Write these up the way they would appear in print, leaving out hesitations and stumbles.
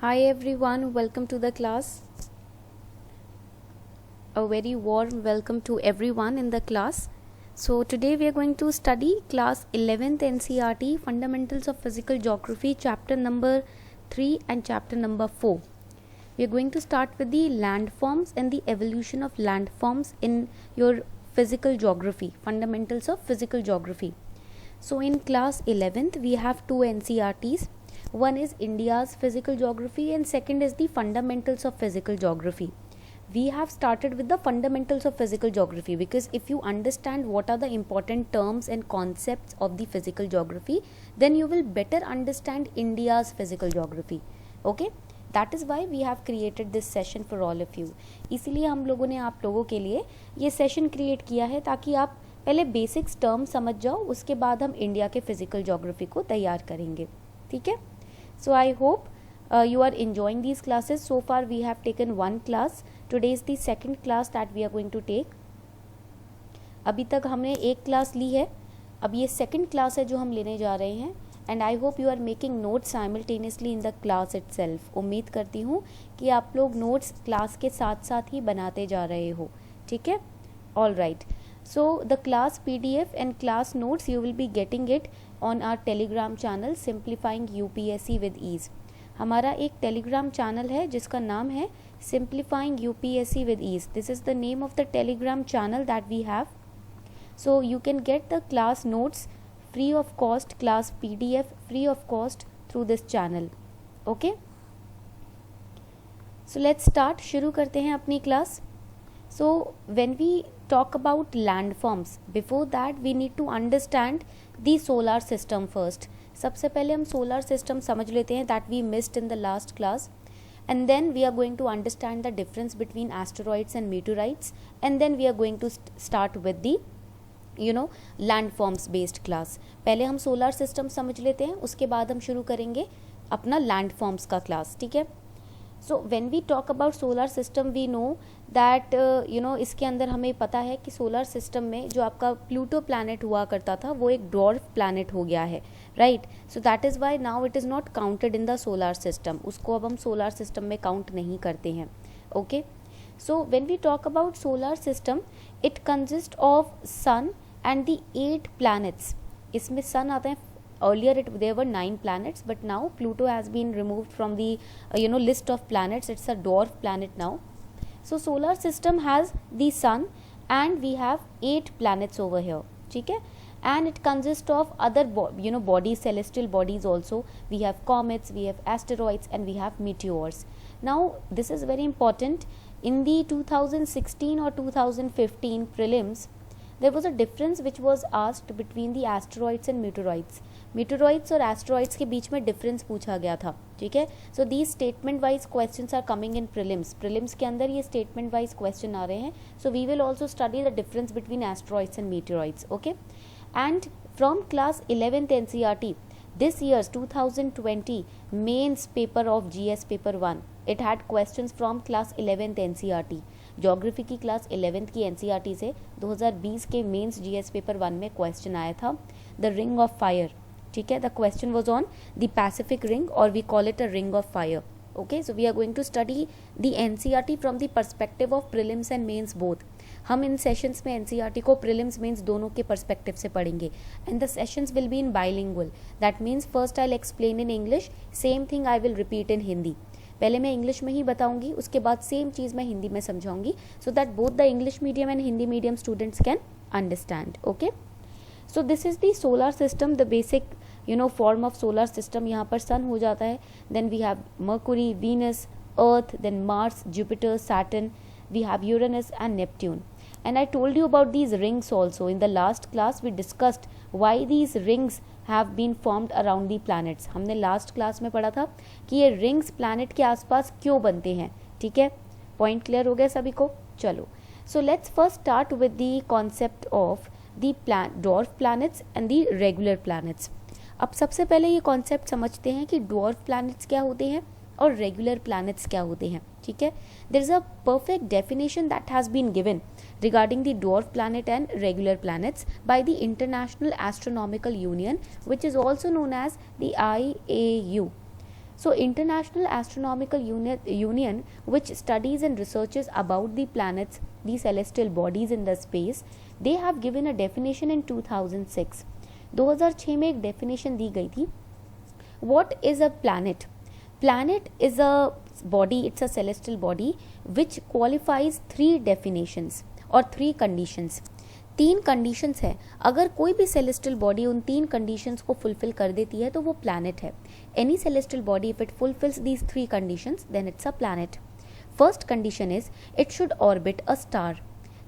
Hi everyone, welcome to the class. A very warm welcome to everyone in the class. So today we are going to study class 11th NCERT Fundamentals of Physical Geography chapter number 3 and chapter number 4. We are going to start with the landforms and the evolution of landforms in your physical geography, fundamentals of physical geography. So in class 11th we have two NCERTs. One is India's physical geography and second is the fundamentals of physical geography. We have started with the fundamentals of physical geography because if you understand what are the important terms and concepts of the physical geography, then you will better understand India's physical geography. Okay, that is why we have created this session for all of you. इसीलिए हम लोगों ने आप लोगों के लिए ये session create किया है ताकि आप पहले बेसिक्स टर्म समझ जाओ, उसके बाद हम इंडिया के फिजिकल ज्योग्राफी को तैयार करेंगे. ठीक है. So I hope you are enjoying these classes. So far we have taken one class. Today is the second class that we are going to take. अभी तक हमने एक क्लास ली है, अब ये सेकंड क्लास है जो हम लेने जा रहे हैं. And I hope you are making notes simultaneously in the class itself. उम्मीद करती हूँ कि आप लोग नोट्स क्लास के साथ साथ ही बनाते जा रहे हो. ठीक है. All right. So the class PDF and class notes you will be getting it on our Telegram channel Simplifying UPSC with Ease. हमारा एक Telegram channel है जिसका नाम है Simplifying UPSC with Ease. This is the name of the Telegram channel that we have. So you can get the class notes free of cost, class PDF free of cost through this channel. Okay? So let's start. शुरू करते हैं अपनी class. So when we talk about landforms, before that we need to understand the solar system first. सबसे पहले हम solar system समझ लेते हैं that we missed in the last class, and then we are going to understand the difference between asteroids and meteorites, and then we are going to start with the landforms based class. पहले हम solar system समझ लेते हैं, उसके बाद हम शुरू करेंगे अपना landforms का class. ठीक है. So when we talk about solar system we know that इसके अंदर हमें पता है कि सोलर सिस्टम में जो आपका प्लूटो प्लैनेट हुआ करता था वो एक ड्वार्फ प्लैनेट हो गया है, right. So that is why now it is not counted in the solar system. उसको अब हम सोलर सिस्टम में काउंट नहीं करते हैं. Okay. So when we talk about solar system it consist of sun and the 8 planets. इसमें sun आते हैं. Earlier there were 9 planets, but now Pluto has been removed from the list of planets. It's a dwarf planet now. So solar system has the sun and we have 8 planets over here. ठीक है. And it consists of other bodies, celestial bodies also. We have comets, we have asteroids, and we have meteors. Now this is very important. In the 2016 or 2015 prelims, there was a difference which was asked between the asteroids and meteoroids. मीटरॉइड्स और asteroids के बीच में difference पूछा गया था. ठीक है. So these statement wise questions are coming in prelims. Prelims के अंदर ये स्टेटमेंट वाइज क्वेश्चन आ रहे हैं. So we will also study the difference between asteroids and meteoroids. Okay. And from class 11th NCERT this year's 2020 mains paper of GS paper 1, it had questions from class 11th NCERT. Geography की class 11th की NCERT से 2020 के mains GS paper 1 में question आया था the ring of fire. ठीक है. The question was on the Pacific ring और we call it a ring of fire. Okay. So we are going to study the NCERT from the perspective of prelims and mains both. हम इन sessions में NCERT को prelims mains दोनों के perspective से पढ़ेंगे. And the sessions will be in bilingual. That means first I will explain in English, same thing I will repeat इन हिंदी. पहले मैं इंग्लिश में ही बताऊंगी, उसके बाद सेम चीज़ मैं हिंदी में समझाऊंगी, so that both the English medium and Hindi medium students can understand. Okay. So this is the solar system, the basic form of solar system. यहाँ पर सन हो जाता है, then we have Mercury, Venus, Earth, then Mars, Jupiter, Saturn, we have Uranus and Neptune. And I told you about these rings also. In the last class we discussed why these rings have been formed around the planets. हमने last class में पढ़ा था कि ये rings planet के आसपास क्यों बनते हैं. ठीक है. Point clear हो गया सभी को. चलो. So let's first start with the concept of the dwarf planets and the regular planets. अब सबसे पहले ये concept समझते हैं कि dwarf planets क्या होते हैं और regular planets क्या होते हैं. ठीक है. There is a perfect definition that has been given regarding the dwarf planet and regular planets by the International Astronomical Union, which is also known as the IAU. So International Astronomical Union, which studies and researches about the planets, the celestial bodies in the space, they have given a definition in 2006. 2006 में एक definition दी गई थी. What is a planet? Planet is a body, it's a celestial body which qualifies 3 definitions or 3 conditions. 3 conditions है. अगर कोई भी celestial body उन 3 conditions को फुलफिल कर देती है तो वो प्लैनेट है. Any celestial body if it fulfills these 3 conditions then it's a planet. First condition is it should orbit a star.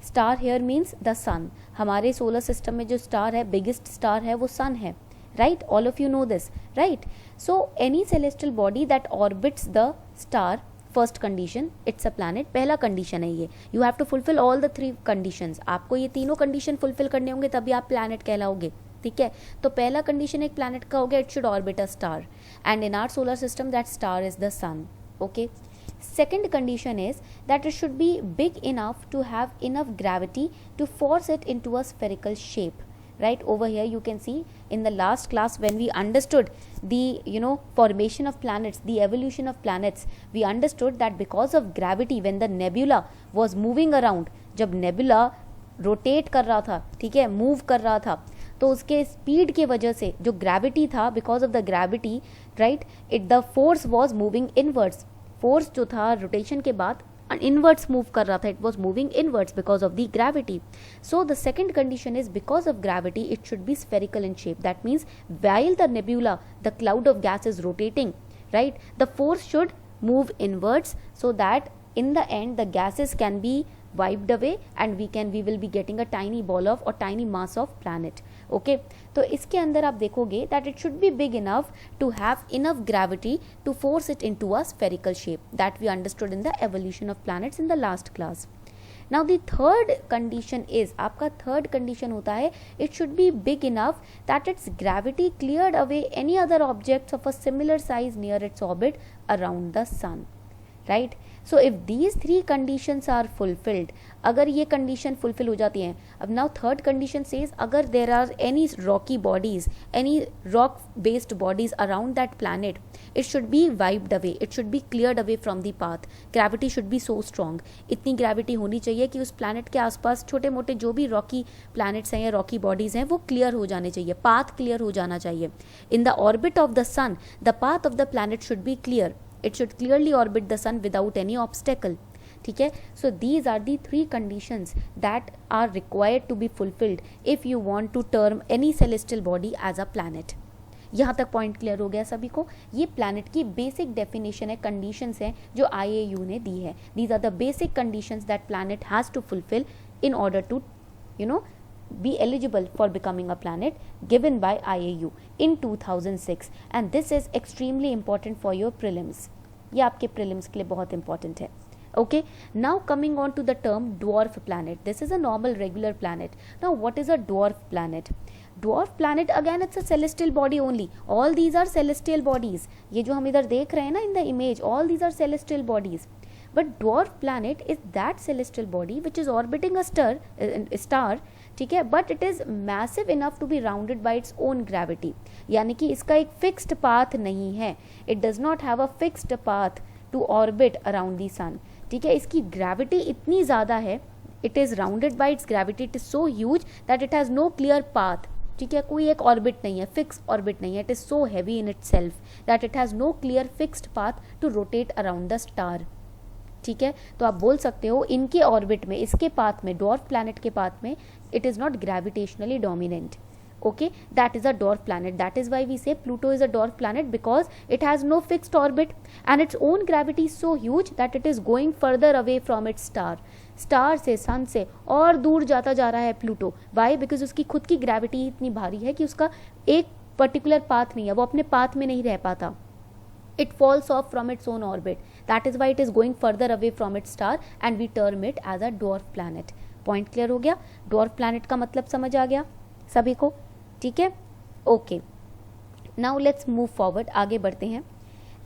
Star here means the sun. हमारे सोलर सिस्टम में जो स्टार है, बिगेस्ट स्टार है, वो sun है. Right, all of you know this, right. So any celestial body that orbits the star, first condition, it's a planet. पहला condition है ये. You have to fulfil all the 3 conditions. आपको ये तीनों condition fulfil करने होंगे तभी आप प्लैनेट कहलाओगे. ठीक है, तो पहला कंडीशन एक प्लैनेट का हो गया, it should orbit a star, and in our solar system that star is the sun. Okay. Second condition is that it should be big enough to have enough gravity to force it into a spherical shape. Right, over here you can see in the last class when we understood the formation of planets, the evolution of planets, we understood that because of gravity, when the nebula was moving around, जब nebula rotate कर रहा था, ठीक है, move कर रहा था, तो उसके स्पीड की वजह से जो ग्रेविटी था, because of the gravity, right, the force was moving inwards. Force जो था रोटेशन के बाद इनवर्ड्स मूव कर रहा था, it was moving inwards because of the gravity. So the second condition is because of gravity it should be spherical in shape. That means while the nebula, the cloud of gas is rotating, right, the force should move inwards so that in the end the gases can be wiped away and we will be getting a tiny ball of or tiny mass of planet. Okay, तो इसके अंदर आप देखोगे that it should be big enough to have enough gravity to force it into a spherical shape that we understood in the evolution of planets in the last class. Now the third condition is, आपका third condition होता है, it should be big enough that its gravity cleared away any other objects of a similar size near its orbit around the sun. Right? So if these 3 conditions are fulfilled, अगर ये condition fulfill हो जाती हैं, अब now third condition says अगर there are any rocky bodies, any rock based bodies around that planet, it should be wiped away, it should be cleared away from the path. Gravity should be so strong. इतनी gravity होनी चाहिए कि उस planet के आसपास छोटे मोटे जो भी rocky planets हैं या rocky bodies हैं वो clear हो जाने चाहिए, path clear हो जाना चाहिए. In the orbit of the sun, the path of the planet should be clear. It should clearly orbit the sun without any obstacle. ठीक है, so these are the 3 conditions that are required to be fulfilled if you want to term any celestial body as a planet. यहाँ तक point clear हो गया सभी को. ये planet की बेसिक डेफिनेशन है, कंडीशंस हैं जो IAU ने दी है. These are the basic conditions that planet has to fulfill in order to be eligible for becoming a planet, given by IAU in 2006, and this is extremely important for your prelims. ये आपके prelims के लिए बहुत important है. Okay, now coming on to the term dwarf planet. This is a normal regular planet. Now what is a dwarf planet? Dwarf planet again it's a celestial body only. All these are celestial bodies. ये जो हम इधर देख रहे हैं ना in the image, all these are celestial bodies. But dwarf planet is that celestial body which is orbiting a star, ठीक है, but it is massive enough to be rounded by its own gravity. यानी कि इसका एक fixed path नहीं है. It does not have a fixed path to orbit around the sun. ठीक है, इसकी gravity इतनी ज़्यादा है, it is rounded by its gravity, it is so huge that it has no clear path. ठीक है, कोई एक ऑर्बिट नहीं है, फिक्स ऑर्बिट नहीं है. It is so heavy in itself that it has no clear fixed path to rotate around the star. ठीक है, तो आप बोल सकते हो इनके ऑर्बिट में, इसके पाथ में, डॉर्फ प्लैनेट के पाथ में, it is not gravitationally dominant. Okay, that is a dwarf planet. That is why we say Pluto is a dwarf planet, because it has no fixed orbit and its own gravity is so huge that it is going further away from its star. Star से, सन से और दूर जाता जा रहा है Pluto. Y? Because उसकी खुद की ग्रेविटी इतनी भारी है कि उसका एक पर्टिकुलर पाथ नहीं है, वो अपने पाथ में नहीं रह पाता. It falls off from its own orbit. That is why it is going further away from its star and we term it as a dwarf planet. Point clear हो गया? dwarf planet का मतलब समझ आ गया सभी को? ठीक है, okay. Now let's move forward, आगे बढ़ते हैं.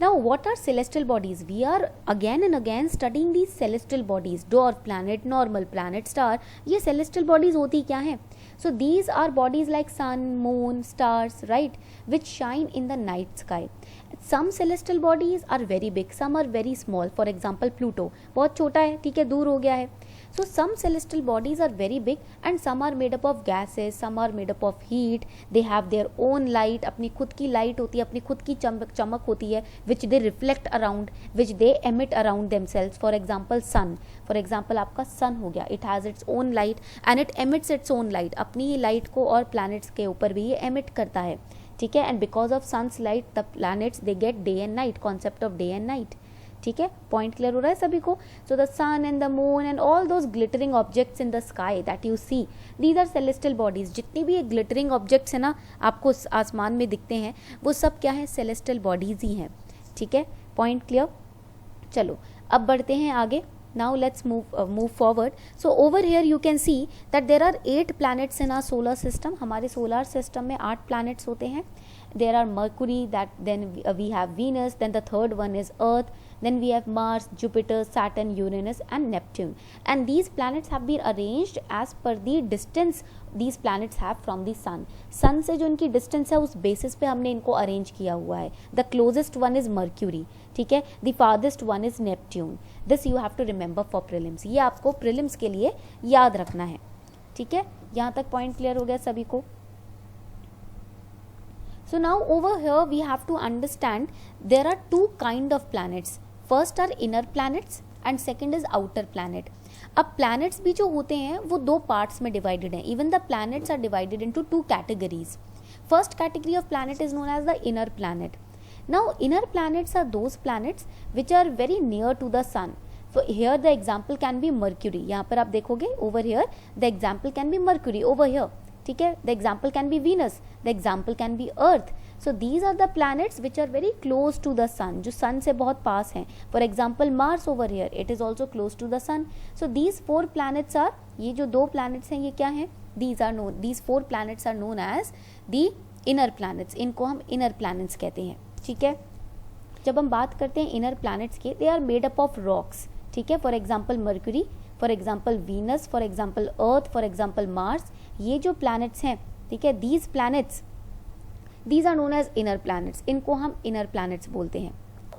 Now what are celestial bodies? We are again and again studying these celestial bodies. Dwarf planet, normal planet, star. ये celestial bodies होती क्या हैं? So these are bodies like sun, moon, stars, right, which shine in the night sky. Some celestial bodies are very big, some are very small. For example Pluto बहुत छोटा है, ठीक है, दूर हो गया है. So some celestial bodies are very big and some are made up of gases, some are made up of heat, they have their own light, अपनी खुद की लाइट होती है, अपनी खुद की चमक होती है, which they reflect around, which they emit around themselves. For example sun, for example आपका sun हो गया, it has its own light and it emits its own light, अपनी लाइट को और planets के ऊपर भी ये emit करता है, ठीक है. And because of sun's light the planets they get day and night, concept of day and night. ठीक है, पॉइंट क्लियर हो रहा है सभी को. So the sun and the moon and all those glittering objects in the sky that you see, these are celestial bodies. जितनी भी ये ग्लिटरिंग ऑब्जेक्ट्स है ना आपको आसमान में दिखते हैं, वो सब क्या है, सेलेस्टियल बॉडीज ही हैं. ठीक है, पॉइंट क्लियर. चलो अब बढ़ते हैं आगे. Now let's move forward. So over here you can see that there are 8 planets in our solar system. हमारे solar system में 8 planets होते हैं. There are Mercury, that then we have Venus, then the third one is Earth, then we have Mars, Jupiter, Saturn, Uranus and Neptune. And these planets have been arranged as per the distance these planets have from the sun. Sun से जो इनकी distance है उस basis पे हमने इनको arrange किया हुआ है. The closest one is Mercury, ठीक है. The farthest one is Neptune. This you have to remember for prelims. ये आपको prelims के लिए याद रखना है, ठीक है. यहाँ तक point clear हो गया सभी को. So now over here we have to understand there are 2 kind of planets. First are inner planets and second is outer planet. अब planets भी जो होते हैं वो 2 parts में divided हैं. Even the planets are divided into 2 categories. First category of planet is known as the inner planet. Now inner planets are those planets which are very near to the sun. So here the example can be Mercury. यहाँ पर आप देखोगे over here the example can be Mercury over here. ठीक है, the example can be Venus, the example can be Earth. So these are the planets which are very close to the sun, जो sun से बहुत पास हैं. For example Mars over here, it is also close to the sun. So these 4 planets are, ये जो 2 planets हैं ये क्या हैं, these 4 planets are known as the inner planets. इनको हम inner planets कहते हैं, ठीक है. जब हम बात करते हैं inner planets की, they are made up of rocks, ठीक है. For example Mercury, for example Venus, for example Earth, for example Mars. ये जो planets हैं, ठीक है, these planets, these are known as inner planets. इनको हम inner planets बोलते हैं.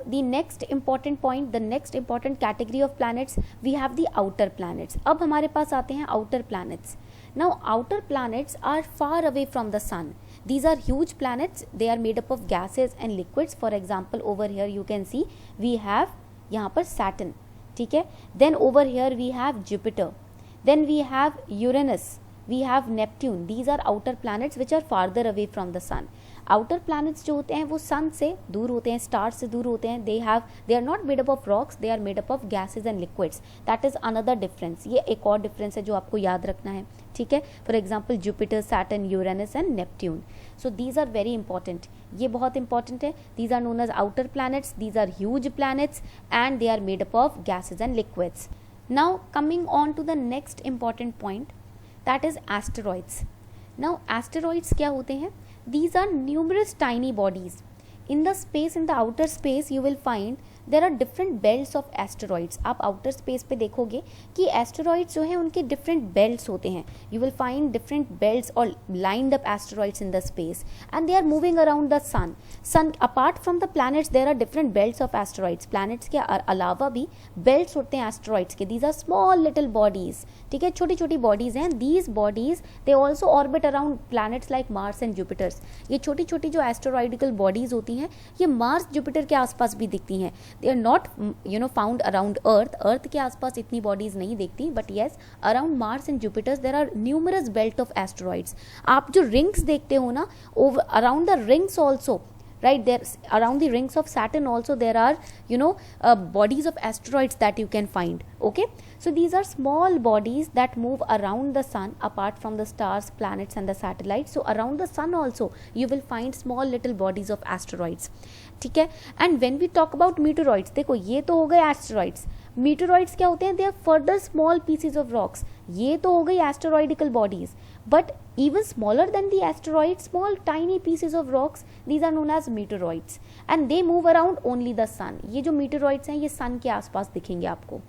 The next important point, the next important category of planets, we have the outer planets. अब हमारे पास आते हैं outer planets. Now outer planets are far away from the sun. These are huge planets. They are made up of gases and liquids. For example, over here you can see we have यहाँ पर Saturn, ठीक है. Then over here we have Jupiter. Then we have Uranus. We have Neptune. These are outer planets which are farther away from the sun. Outer planets जो होते हैं वो sun से दूर होते हैं, stars से दूर होते हैं. They are not made up of rocks. They are made up of gases and liquids. That is another difference. ये एक और difference है जो आपको याद रखना है, ठीक है. For example Jupiter, Saturn, Uranus and Neptune. So these are very important. ये बहुत important है. These are known as outer planets. These are huge planets and they are made up of gases and liquids. Now coming on to the next important point, that is asteroids. Now asteroids क्या होते हैं? These are numerous tiny bodies. In the space, in the outer space, you will find there are different belts of asteroids. आप outer space पे देखोगे कि asteroids जो हैं उनके different belts होते हैं. You will find different belts or lined up asteroids in the space, and they are moving around the sun. Apart from the planets, there are different belts of asteroids. Planets के अलावा भी belts होते हैं asteroids के. These are small little bodies. ठीक है, छोटी छोटी bodies हैं. These bodies they also orbit around planets like Mars and Jupiter. ये छोटी छोटी जो asteroidal bodies होती हैं ये Mars, Jupiter के आसपास भी दिखती हैं. They are not found around Earth. Earth के आसपास इतनी bodies नहीं दिखती, but yes, around Mars and Jupiter there are numerous belt of asteroids. आप जो rings देखते हो ना, around the rings also, right, there around the rings of Saturn also there are bodies of asteroids that you can find. Okay, so these are small bodies that move around the sun apart from the stars, planets and the satellites. So around the sun also you will find small little bodies of asteroids, ठीक है. And when we talk about meteoroids, देखो ये तो हो गए asteroids. Meteoroids क्या होते हैं? They are further small pieces of rocks. ये तो हो गई asteroidal bodies. But even smaller than the asteroids, small tiny pieces of rocks, these are known as meteoroids. And they move around only the sun. ये जो meteoroids हैं ये sun के आसपास दिखेंगे आपको,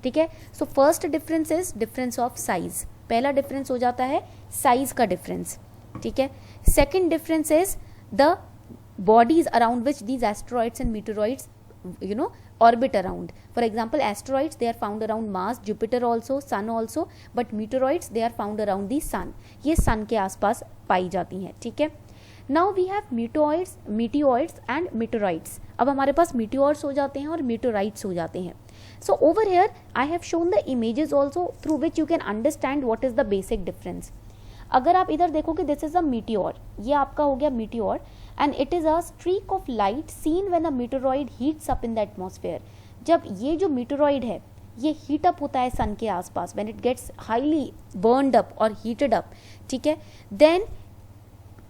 ठीक है. So first difference is difference of size. पहला difference हो जाता है size का difference, ठीक है. Second difference is the bodies around which these asteroids and meteoroids orbit around. For example, asteroids, they are found around Mars, Jupiter also, Sun also, but meteoroids, they are found around the Sun. ये Sun के आसपास पाई जाती हैं, ठीक है. Now we have meteoroids and meteorites. अब हमारे पास meteors हो जाते हैं और meteorites हो जाते हैं. So over here I have shown the images also through which you can understand what is the basic difference. अगर आप इधर देखोगे, दिस इज अ मीटियोर, ये आपका हो गया meteor, and it is a streak of light seen when a meteoroid heats up in the atmosphere. जब ये जो मीटेरॉइड है ये हीट अप होता है सन के आसपास, when it gets highly burned up और हीटेड अप, ठीक है, then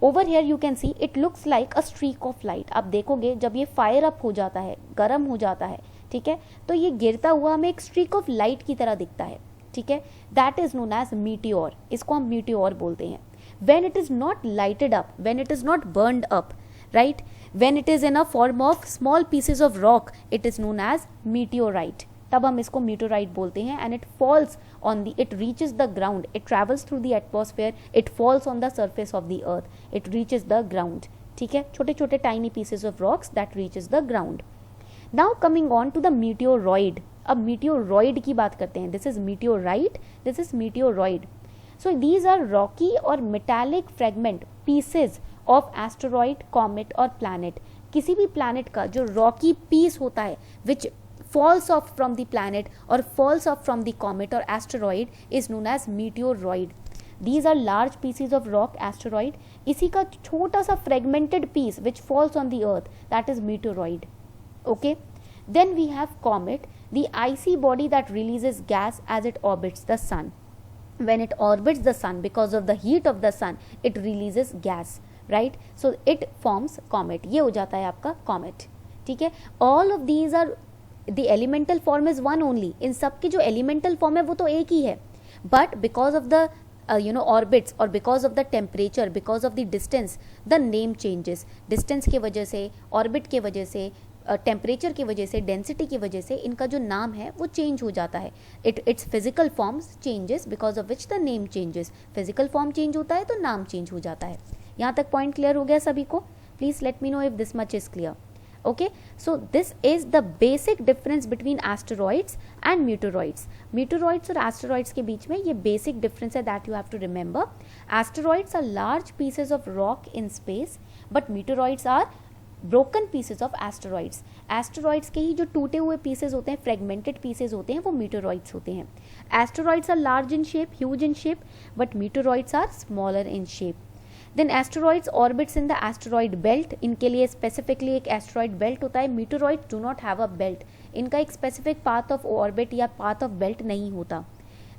over here you can see it looks like a streak of light. आप देखोगे जब ये फायर अप हो जाता है, गर्म हो जाता है, ठीक है, तो ये गिरता हुआ हमें एक स्ट्रीक ऑफ लाइट की तरह दिखता है, ठीक है. That is known as meteor, इसको हम मीटियोर बोलते हैं. When it is not lighted up, when it is not burned up, right, when it is in a form of small pieces of rock, it is known as meteorite. तब हम इसको meteorite बोलते हैं. And it falls on the, it reaches the ground, it travels through the atmosphere, it falls on the surface of the earth, it reaches the ground, ठीक है. छोटे छोटे tiny pieces of rocks that reaches the ground. Now coming on to the meteoroid. अब meteoroid की बात करते हैं. This is meteorite, this is meteoroid. So these are rocky और metallic fragment pieces of asteroid, comet और planet. किसी भी planet का जो रॉकी पीस होता है विच falls off from the planet or falls off from the comet or asteroid is known as meteoroid. These are large pieces of rock asteroid. इसी का छोटा सा fragmented piece which falls on the earth, that is meteoroid. Okay, then we have comet, the icy body that releases gas as it orbits the sun. When it orbits the sun, because of the heat of the sun, it releases gas, right? So it forms comet. ये हो जाता है आपका comet, ठीक है. All of these are the elemental form is one only. इन सब की जो elemental form है वो तो एक ही है, but because of the orbits or because of the temperature, because of the distance, the name changes. distance की वजह से, orbit की वजह से, टेम्परेचर की वजह से, डेंसिटी की वजह से इनका जो नाम है वो चेंज हो जाता है. It's physical forms changes because of which the name changes. Physical form change होता है तो नाम चेंज हो जाता है. यहाँ तक पॉइंट क्लियर हो गया सभी को? Please let me know if this much is clear. Okay, so this is the basic difference between asteroids and meteoroids. Meteoroids और asteroids के बीच में ये basic difference है that you have to remember. Asteroids are large pieces of rock in space, but meteoroids are broken pieces of asteroids. Asteroids के ही जो टूटे हुए pieces होते हैं, fragmented pieces होते हैं, वो meteoroids होते हैं. Asteroids are large in shape, huge in shape, but meteoroids are smaller in shape. Then asteroids orbits in the asteroid belt. इनके लिए specifically एक asteroid belt होता है. Meteoroids do not have a belt. इनका एक specific path of orbit या path of belt नहीं होता.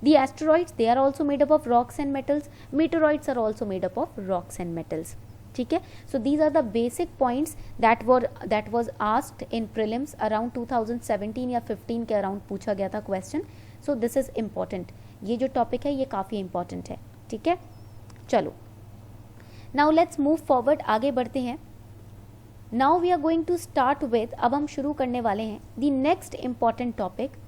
The asteroids, they are also made up of rocks and metals. Meteoroids are also made up of rocks and metals. ठीक है. So these are the basic points that was asked in prelims around 2017 या 15 के around पूछा गया था question. So this is important. ये जो topic है ये काफ़ी important है. ठीक है. चलो. Now let's move forward. आगे बढ़ते हैं. Now we are going to start with, अब हम शुरू करने वाले हैं the next important topic.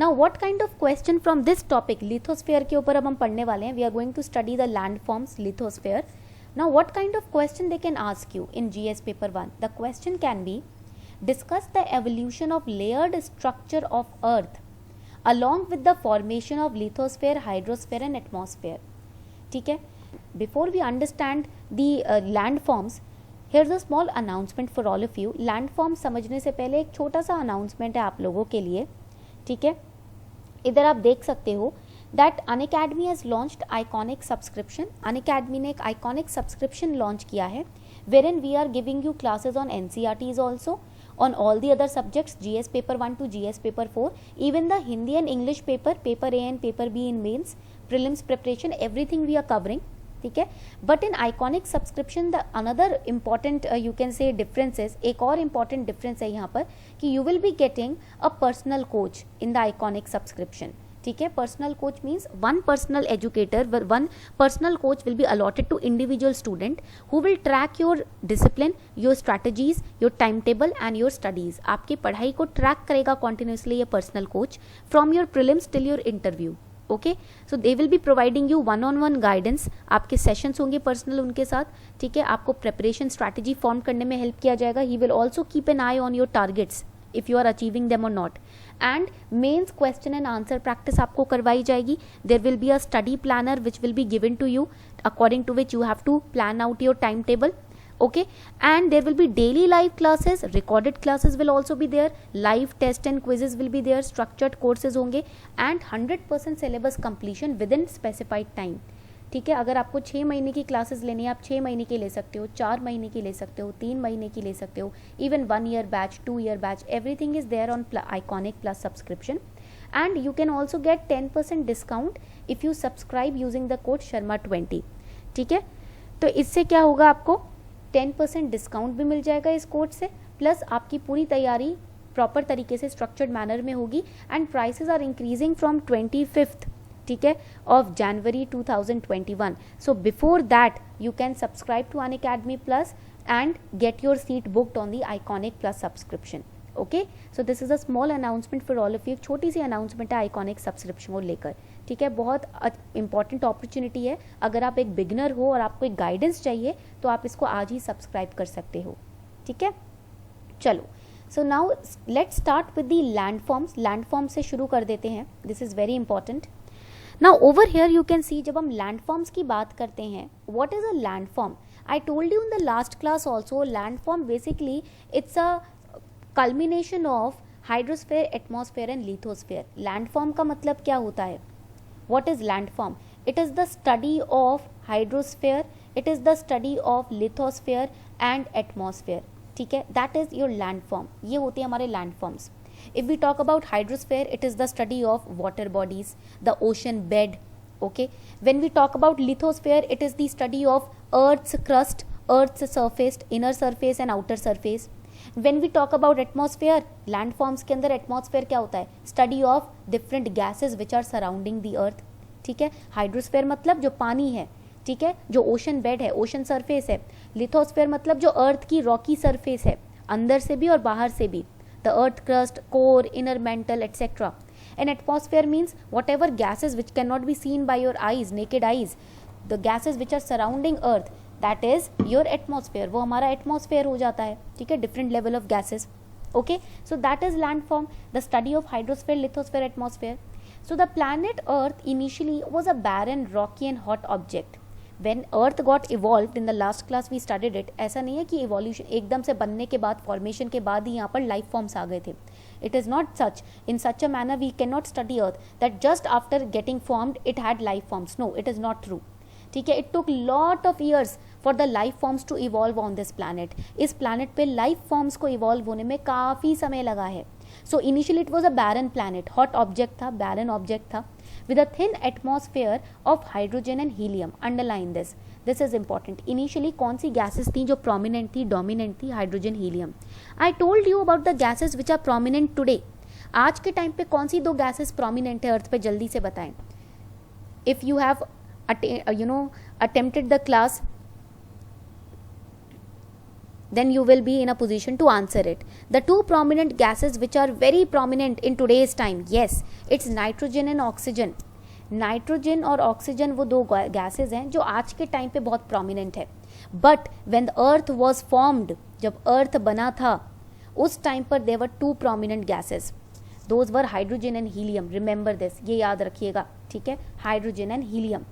Now what kind of question from this topic, lithosphere के ऊपर अब हम पढ़ने वाले हैं. We are going to study the landforms lithosphere. Now what kind of question they can ask you in GS paper 1? The question can be, discuss the evolution of layered structure of earth along with the formation of lithosphere, hydrosphere and atmosphere. ठीक है. Before we understand the landforms, here's a small announcement for all of you. Landforms समझने से पहले एक छोटा सा announcement है आप लोगों के लिए. ठीक है. इधर आप देख सकते हो that Unacademy has launched Iconic subscription. Unacademy ने एक Iconic subscription launch किया है, wherein we are giving you classes on NCERTs also, on all the other subjects, GS paper 1 to GS paper 4, even the Hindi and English paper A and paper B in mains, prelims preparation, everything we are covering. ठीक है. But in iconic subscription the another important you can say differences, एक और important difference है यहाँ पर कि you will be getting a personal coach in the iconic subscription. ठीक है. Personal coach means one personal educator, one personal coach will be allotted to individual student who will track your discipline, your strategies, your time table and your studies. आपकी पढ़ाई को track करेगा continuously ये personal coach from your prelims till your interview. Okay. So they will be providing you one on one guidance, आपके sessions होंगे personal उनके साथ, ठीक है। आपको प्रेपरेशन स्ट्रैटेजी फॉर्म करने में हेल्प किया जाएगा। He will also keep an eye on your targets if you are achieving them और not. And mains question and answer practice आपको करवाई जाएगी। There will be a study planner which will be given to you, according to which you have to plan out your time table, okay, and there will be daily live classes, recorded classes will also be there, live test and quizzes will be there, structured courses होंगे, and 100% syllabus completion within specified time, ठीक है। अगर आपको 6 महीने की classes लेनी है, आप 6 महीने की ले सकते हो, 4 महीने की ले सकते हो, 3 महीने की ले सकते हो, even 1 year batch, 2 year batch, everything is there on Iconic Plus subscription. And you can also get 10% discount if you subscribe using the code Sharma20, ठीक है। तो इससे क्या होगा, आपको 10% डिस्काउंट भी मिल जाएगा इस कोड से, प्लस आपकी पूरी तैयारी प्रॉपर तरीके से स्ट्रक्चर्ड मैनर में होगी। And prices are increasing from 25th, ठीक है, of January 2021. So before that you can subscribe to Unacademy plus and get your seat booked on the iconic plus subscription. Okay, so this is a small announcement for all of you. छोटी सी announcement है iconic subscription को लेकर, ठीक है। बहुत important opportunity है। अगर आप एक बिगिनर हो और आपको एक गाइडेंस चाहिए तो आप इसको आज ही सब्सक्राइब कर सकते हो, ठीक है। चलो, so now let's start with the landforms. Landform से शुरू कर देते हैं, this is very important. Now over here you can सी, जब हम लैंडफॉर्म्स की बात करते हैं, what is a landform? I told you in the last class also, landform basically it's a culmination of hydrosphere, atmosphere and lithosphere. Landform का मतलब क्या होता है? What is landform? It is the study of hydrosphere, it is the study of lithosphere and atmosphere, ठीक है। That is your landform, ये होते हैं हमारे landforms. If we talk about hydrosphere, it is the study of water bodies, the ocean bed, okay. When we talk about lithosphere, it is the study of earth's crust, earth's surface, inner surface and outer surface. When we talk about atmosphere, landforms के अंदर atmosphere क्या होता है? Study of different gases which are surrounding the earth, ठीक है। Hydrosphere मतलब जो पानी है, ठीक है, जो ओशन बेड है, ओशन सरफेस है। लिथोस्फेयर मतलब जो अर्थ की रॉकी सरफेस है, अंदर से भी और बाहर से भी, the earth crust, core, inner mantle etcetera. And atmosphere means whatever gases which can not be seen by your eyes, naked eyes, the gases which are surrounding earth, that is your atmosphere, वो हमारा atmosphere हो जाता है, ठीक है, different level of gases, okay. So that is landform, the study of hydrosphere, lithosphere, atmosphere. So the planet Earth initially was a barren, rocky and hot object. When Earth got evolved, in the last class we studied it, ऐसा नहीं है कि evolution एकदम से बनने के बाद, formation के बाद ही यहाँ पर life forms आ गए थे. It is not such. In such a manner we cannot study Earth that just after getting formed it had life forms. No, it is not true. ठीक है, it took lot of years for the life forms to evolve on this planet. इस planet पे life forms को evolve होने में काफ़ी समय लगा है. So initially it was a barren planet, hot object था, barren object था, with a thin atmosphere of hydrogen and helium. Underline this. This is important. Initially कौन सी gases थी जो prominent थी, dominant थी? Hydrogen, helium. I told you about the gases which are prominent today. आज के time पे कौन सी दो gases prominent है अर्थ पे, जल्दी से बताएं. If you have attempted the class, then you will be in a position to answer it. The two prominent gases which are very prominent in today's time, yes, it's nitrogen and oxygen. Nitrogen और oxygen वो दो gases हैं जो आज के time पे बहुत prominent है. But when the earth was formed, जब अर्थ बना था उस टाइम पर there were two prominent gases. Those were hydrogen and helium. Remember this, ये याद रखिएगा, ठीक है, hydrogen and helium.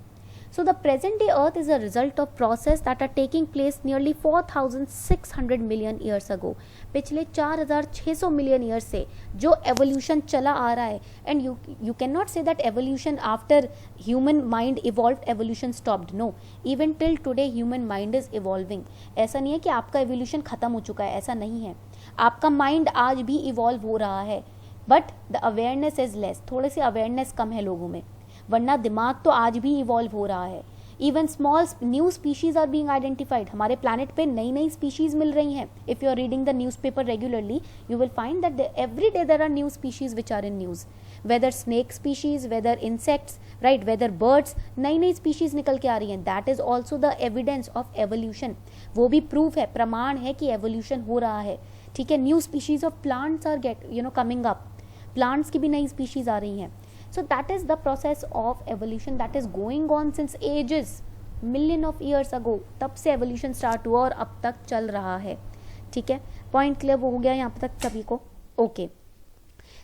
So the present day earth is a result of process that are taking place nearly 4,600 million years ago. पिछले 4,600 million year से जो evolution चला आ रहा है, and you cannot say that evolution after human mind evolved, evolution stopped. No, even till today human mind is evolving. ऐसा नहीं है कि आपका evolution खत्म हो चुका है, ऐसा नहीं है. आपका माइंड आज भी इवॉल्व हो रहा है, but the awareness is less. थोड़े से अवेयरनेस कम है लोगों में, वरना दिमाग तो आज भी इवॉल्व हो रहा है. Even small new species are being identified. हमारे प्लैनेट पे नई नई स्पीशीज मिल रही हैं. If you are reading the newspaper regularly, you will find that every day there are new species which are in news. Whether snake species, whether insects, right, whether birds, नई नई species निकल के आ रही हैं. That is also the evidence of evolution. वो भी proof है, प्रमाण है कि एवोल्यूशन हो रहा है. ठीक है, new species of plants are coming up. Plants की भी नई स्पीशीज आ रही हैं. So that is the process of evolution that is going on since ages, million of years ago. तब से evolution start हुआ और अब तक चल रहा है. ठीक है, पॉइंट क्लियर हो गया यहाँ तक सभी को? Okay.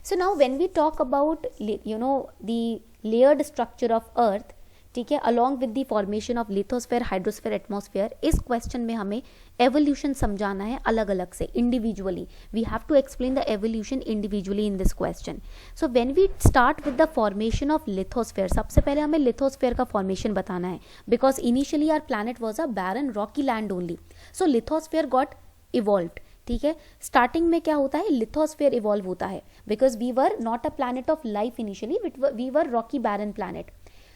So now when we talk about the layered structure of earth, ठीक है, along with the formation of lithosphere, hydrosphere, atmosphere, इस क्वेश्चन में हमें एवोल्यूशन समझाना है अलग अलग से, individually. We have to explain the evolution individually in this question. So when we start with the formation of lithosphere, सबसे पहले हमें लिथोस्फेयर का फॉर्मेशन बताना है, because initially our planet was a barren rocky land only. So lithosphere got evolved. ठीक है, starting में क्या होता है, लिथोस्फेयर इवॉल्व होता है, because we were not a planet of life initially, we were rocky barren planet.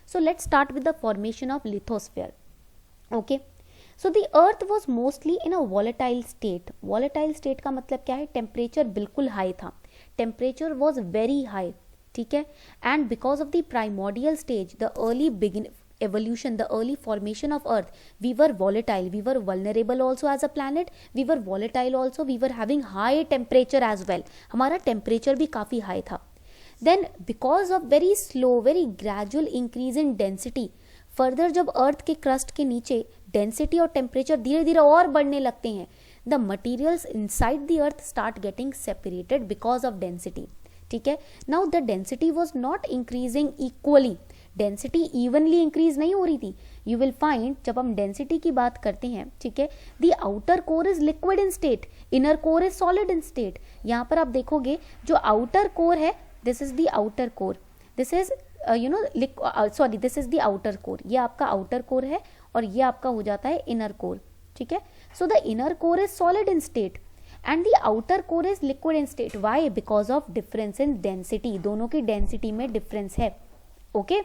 So let's start with the formation of lithosphere. Okay, so the earth was mostly in a volatile state. Volatile state का मतलब क्या है, temperature बिल्कुल high था, temperature was very high. ठीक है, and because of the primordial stage, the early evolution, the early formation of earth, we were volatile, we were vulnerable also as a planet, we were volatile also, we were having high temperature as well. हमारा temperature भी काफ़ी high था. Then because of very slow, very gradual increase in density, further जब अर्थ के crust के नीचे density और temperature धीरे धीरे और बढ़ने लगते हैं, the materials inside the earth start getting separated because of density. ठीक है, now the density was not increasing equally, density evenly increase नहीं हो रही थी. यू विल फाइंड जब हम डेंसिटी की बात करते हैं, ठीक है, the outer core is liquid in state, inner core is solid in state. यहाँ पर आप देखोगे जो आउटर कोर है, this is the outer core, this is this is the outer core, ये आपका outer core है और ये आपका हो जाता है inner core. ठीक है, so the inner core is solid in state and the outer core is liquid in state. Why? Because of difference in density, दोनों की density में difference है. Okay,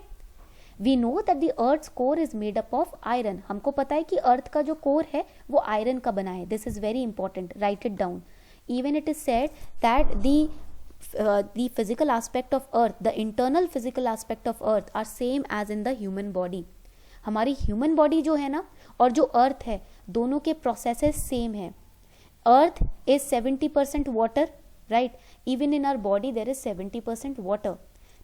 we know that the earth's core is made up of iron. हमको पता है कि earth का जो core है वो iron का बना है. This is very important, write it down. Even it is said that the physical aspect of earth, the internal physical aspect of earth are same as in the human body. हमारी human body जो है ना और जो अर्थ है, दोनों के processes same है. Earth is 70% water, right, even in our body there is 70% water.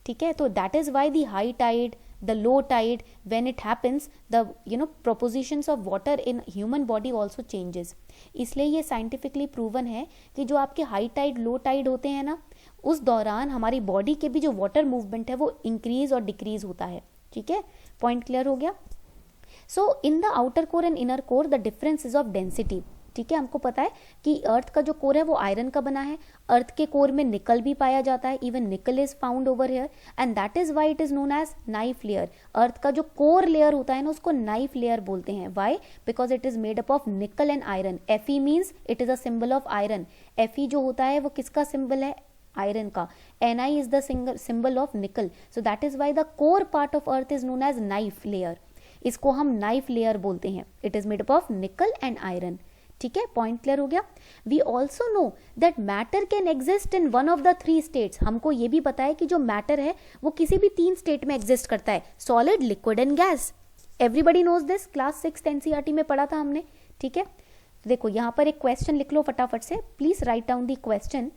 ठीक है, तो that is why the high tide, the low tide, when it happens, the propositions of water in human body also changes. इसलिए ये scientifically proven है कि जो आपके high Tide low tide होते हैं ना, उस दौरान हमारी बॉडी के भी जो वाटर मूवमेंट है वो इंक्रीज और डिक्रीज होता है. ठीक है, पॉइंट क्लियर हो गया. So in the outer core and inner core the difference is of density. ठीक है, हमको पता है कि अर्थ का जो कोर है वो आयरन का बना है, अर्थ के कोर में निकल भी पाया जाता है, even nickel is found over here and that is why it is known as knife layer. Earth का जो कोर लेयर होता है ना उसको नाइफ लेयर बोलते हैं. Why? Because it is made up of nickel and iron. Fe means it is a symbol of iron. Fe जो होता है वो किसका सिंबल है? आयरन का. Ni is the symbol of nickel. So that is why the core part of earth is known as knife layer. इसको हम nife layer बोलते हैं. It is made up of nickel and iron. ठीक है, point clear हो गया. We also know that matter can exist in one of the 3 states. हमको ये भी पता है कि जो मैटर है वो किसी भी 3 स्टेट में एग्जिस्ट करता है, solid, liquid and gas. Everybody knows this, class 6 NCERT में पढ़ा था हमने. ठीक है, देखो यहाँ पर एक क्वेश्चन लिख लो फटाफट से. Please write down the question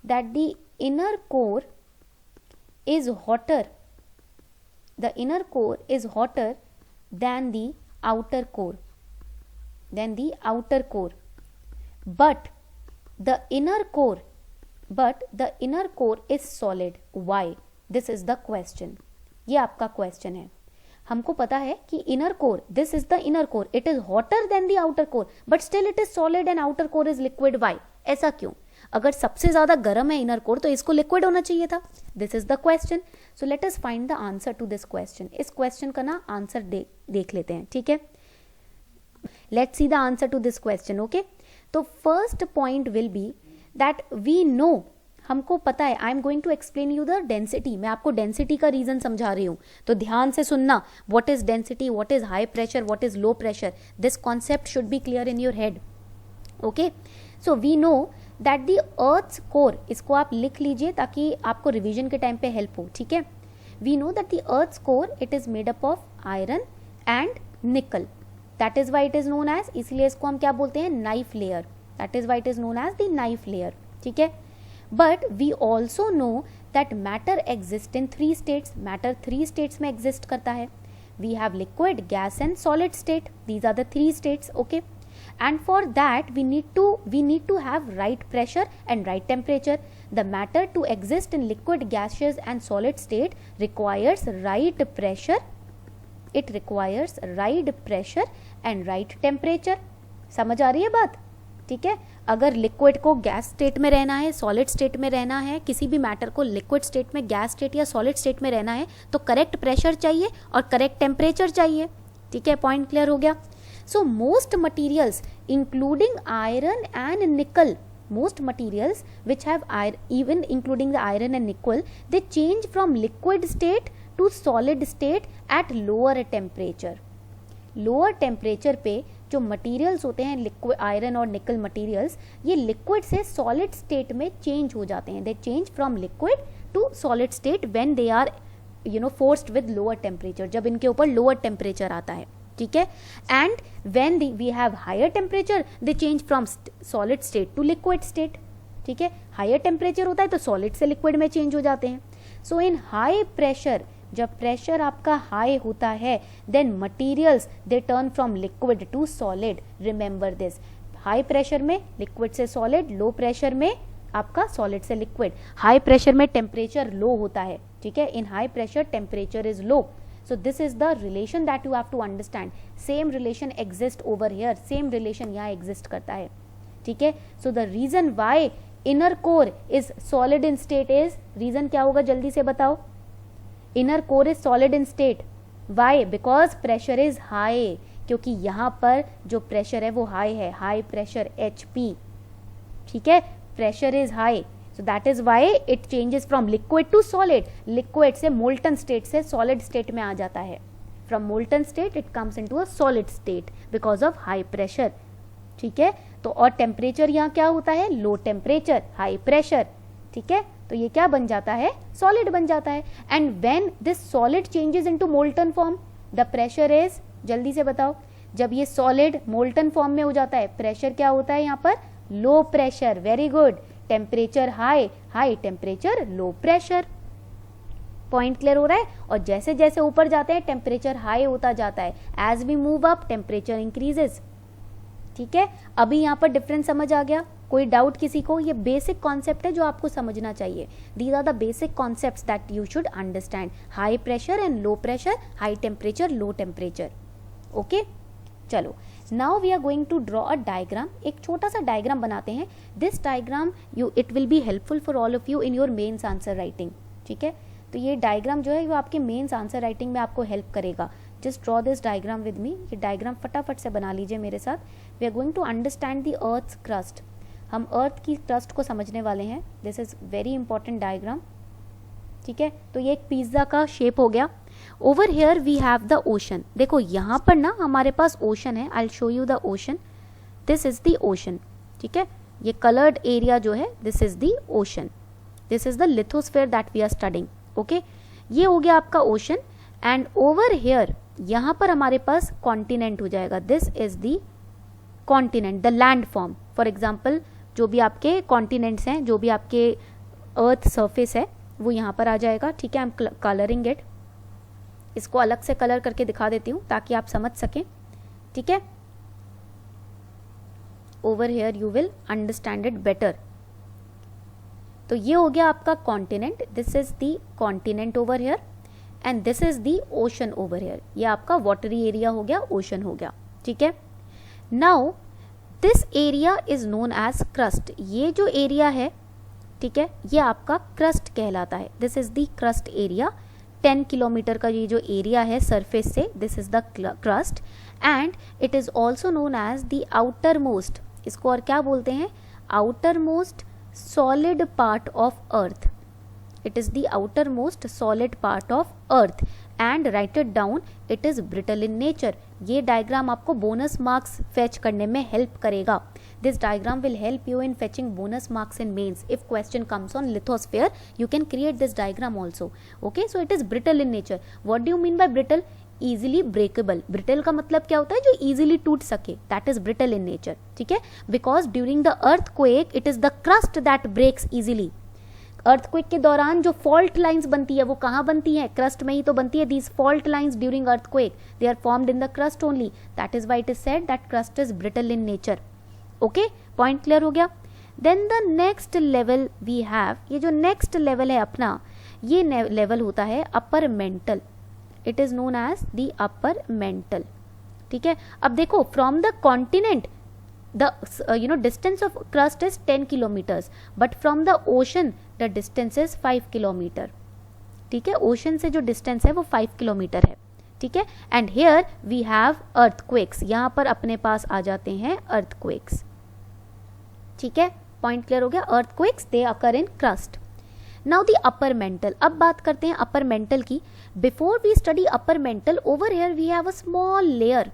that the inner core is hotter, the inner core is hotter than the outer core, but the inner core is solid. Why? This is the question. ये आपका question है. हमको पता है कि inner core, this is the inner core, it is hotter than the outer core but still it is solid and outer core is liquid. Why? ऐसा क्यों? अगर सबसे ज्यादा गर्म है इनर कोर तो इसको लिक्विड होना चाहिए था. This is the question. So let us find the answer to this question. इस क्वेश्चन का ना आंसर देख लेते हैं. ठीक है, let's see the answer to this question. Okay, तो first point will be that we know, हमको पता है. I am going to explain you the density. मैं आपको डेंसिटी का रीजन समझा रही हूं, तो ध्यान से सुनना. What is density, what is high pressure, what is low pressure, this concept should be clear in your head. Okay, so we know that the earth's core, इसको आप लिख लीजिए ताकि आपको रिवीजन के टाइम पे हेल्प हो. ठीक है, we know that the earth's core it is made up of iron and nickel. That is why it is known as, इसलिए इसको हम क्या बोलते हैं? NiFe layer. That is why it is known as the knife layer. ठीक है, but we also know that matter exist in 3 states, matter 3 states में exist करता है. We have liquid, gas and solid state, these are the 3 states. Okay, and for that we need to have right pressure and right temperature. The matter to exist in liquid, gaseous and solid state requires right pressure, it requires right pressure and right temperature. समझ आ रही है बात? ठीक है, अगर liquid को gas state में रहना है, सॉलिड स्टेट में रहना है, किसी भी मैटर को लिक्विड स्टेट में, गैस स्टेट या सॉलिड स्टेट में रहना है, तो करेक्ट प्रेशर चाहिए और करेक्ट टेम्परेचर चाहिए. ठीक है, पॉइंट क्लियर हो गया. So most materials including iron and nickel, most materials which have iron, even including the iron and nickel, they change from liquid state to solid state at lower temperature. Lower temperature पे जो materials होते हैं liquid iron और nickel materials, ये liquid से solid state में change हो जाते हैं. They change from liquid to solid state when they are forced with lower temperature, जब इनके ऊपर lower temperature आता है. ठीक है, and when we have higher temperature they change from solid state to liquid state. ठीक है, हायर टेम्परेचर होता है तो सॉलिड से लिक्विड में चेंज हो जाते हैं. सो इन हाई प्रेशर, जब प्रेशर आपका हाई होता है, then materials they turn from liquid to solid. Remember this, high pressure में लिक्विड से सॉलिड, लो प्रेशर में आपका सॉलिड से लिक्विड. हाई प्रेशर में टेम्परेचर लो होता है. ठीक है, in high pressure temperature is low. So this is the relation that you have to understand. Same relation exists over here. Same relation यहाँ exist करता है. ठीक है, so the reason why inner core is solid in state is, reason क्या होगा जल्दी से बताओ. Inner core is solid in state. Why? Because pressure is high. क्योंकि यहाँ पर जो pressure है वो high है, high pressure HP. ठीक है, pressure is high. So that is why it changes from liquid to solid. Liquid से molten state से solid state में आ जाता है. From molten state it comes into a solid state because of high pressure. ठीक है, तो और temperature यहाँ क्या होता है, लो टेम्परेचर, हाई प्रेशर. ठीक है, तो ये क्या बन जाता है, सॉलिड बन जाता है. And when this solid changes into molten form, the pressure is, जल्दी से बताओ, जब ये सॉलिड मोल्टन फॉर्म में हो जाता है, प्रेशर क्या होता है यहाँ पर, low pressure. Very good. Temperature high, high temperature, low pressure. Point clear हो रहा है. और जैसे जैसे ऊपर जाते हैं टेम्परेचर हाई होता जाता है. As we move up temperature increases. ठीक है, अभी यहाँ पर डिफरेंस समझ आ गया. कोई डाउट किसी को? ये बेसिक कॉन्सेप्ट है जो आपको समझना चाहिए. These are the basic concepts that you should understand. High pressure and low pressure, high temperature, low temperature. Okay, चलो now we are going to draw a diagram. एक छोटा सा डायग्राम बनाते हैं. This diagram it will be helpful for all of you in your mains answer writing. ठीक है, तो ये डायग्राम जो है वो आपके मेंस आंसर राइटिंग में आपको हेल्प करेगा. Just draw this diagram with me. ये डायग्राम फटाफट से बना लीजिए मेरे साथ. We are going to understand the earth crust. हम अर्थ की क्रस्ट को समझने वाले हैं. This is very important diagram. ठीक है, तो ये एक पिज्जा का शेप हो गया. Over here we have the ocean. देखो यहाँ पर ना हमारे पास ओशन है. I show you the ocean. This is the ocean. ठीक है, ये कलर्ड एरिया जो है this is the ocean. This is the lithosphere that we are studying. Okay, ये हो गया आपका ओशन. एंड ओवर हेयर यहाँ पर हमारे पास कॉन्टिनेंट हो जाएगा. This is the continent, the land form. For example जो भी आपके कॉन्टिनेंट्स हैं, जो भी आपके अर्थ सरफेस है वो यहाँ पर आ जाएगा. ठीक है, आई एम कलरिंग इट. इसको अलग से कलर करके दिखा देती हूँ ताकि आप समझ सकें. ठीक है, over here you will understand it better. तो ये हो गया आपका continent. This is the continent over here and this is the ocean over here. ये आपका वाटरी एरिया हो गया, ओशन हो गया. ठीक है, now this area is known as crust. ये जो एरिया है, ठीक है, ये आपका क्रस्ट कहलाता है. This is the crust area. 10 kilometre का ये जो एरिया है सरफेस से, this is the crust. And it is also known as the outer most. इसको और क्या बोलते हैं, outer most solid part of earth. It is the outer most solid part of earth. And write it down, it is brittle in nature. ये diagram आपको bonus marks fetch करने में help करेगा. This diagram will help you in fetching bonus marks in mains. If question comes on lithosphere, you can create this diagram also. Okay, so it is brittle in nature. What do you mean by brittle? Easily breakable. Brittle का मतलब क्या होता है, जो easily टूट सके. That is brittle in nature. ठीक है, because during the earthquake, it is the crust that breaks easily. Earthquake के दौरान जो फॉल्ट लाइंस बनती है वो कहाँ बनती है, क्रस्ट में ही तो बनती है. These fault lines during earthquake they are formed in the crust only. That is why it is said that crust is brittle in nature. Okay, point clear हो गया. Then the next level we have, ये जो next level है अपना, ये level होता है upper mantle. It is known as the upper mantle. ठीक है, अब देखो from the continent the distance of crust is 10 kilometers, but from the ocean the distance is 5 kilometer. ठीक है, ओशन से जो डिस्टेंस है वो 5 किलोमीटर है. ठीक है, and here we have earthquakes. यहाँ पर अपने पास आ जाते हैं अर्थक्वेक्स. ठीक है, पॉइंट क्लियर हो गया. Earthquakes they occur in crust. Now the upper mantle. अब बात करते हैं अपर मेंटल की. Before we study upper mantle, over here we have a small layer